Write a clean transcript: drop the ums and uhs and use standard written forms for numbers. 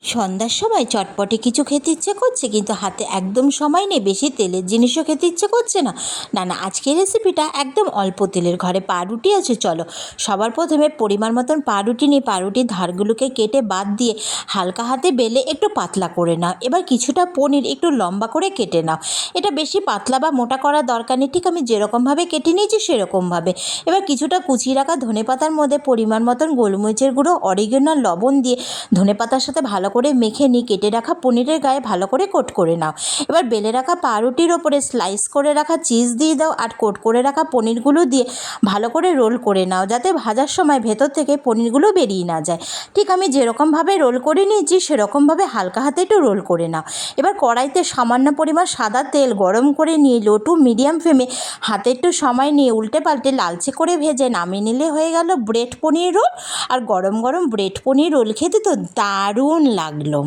সন্ধ্যার সময় চটপটে কিছু খেতে ইচ্ছে করছে, কিন্তু হাতে একদম সময় নেই, বেশি তেলের জিনিসও খেতে ইচ্ছে করছে না। না না, আজকের রেসিপিটা একদম অল্প তেলের। ঘরে পাউরুটি আছে, চলো সবার প্রথমে পরিমাণ মতন পাউরুটি নিয়ে পাউরুটির ধারগুলোকে কেটে বাদ দিয়ে হালকা হাতে বেলে একটু পাতলা করে নাও। এবার কিছুটা পনির একটু লম্বা করে কেটে নাও। এটা বেশি পাতলা বা মোটা করার দরকার নেই, ঠিক আমি যেরকমভাবে কেটে নিয়েছি সেরকমভাবে। এবার কিছুটা কুচিয়ে রাখা ধনেপাতার মধ্যে পরিমাণ মতন গোলমরিচের গুঁড়ো, অরিগেনো, লবণ দিয়ে ধনেপাতার সাথে ভালো করে মেখে নিয়ে কেটে রাখা পনিরের গায়ে ভালো করে কোট করে নাও। এবার বেলে রাখা পাউরুটির ওপরে স্লাইস করে রাখা চিজ দিয়ে দাও, আর কোট করে রাখা পনিরগুলো দিয়ে ভালো করে রোল করে নাও, যাতে ভাজার সময় ভেতর থেকে পনিরগুলো বেরিয়ে না যায়। ঠিক আমি যেরকমভাবে রোল করে নিয়েছি সেরকমভাবে হালকা হাতে একটু রোল করে নাও। এবার কড়াইতে সামান্য পরিমাণ সাদা তেল গরম করে নিয়ে লো টু মিডিয়াম ফ্লেমে হাতে একটু সময় নিয়ে উল্টে পাল্টে লালচে করে ভেজে নামিয়ে নিলে হয়ে গেল ব্রেড পনির রোল। আর গরম গরম ব্রেড পনির রোল খেতে তো দারুণ লাগলো।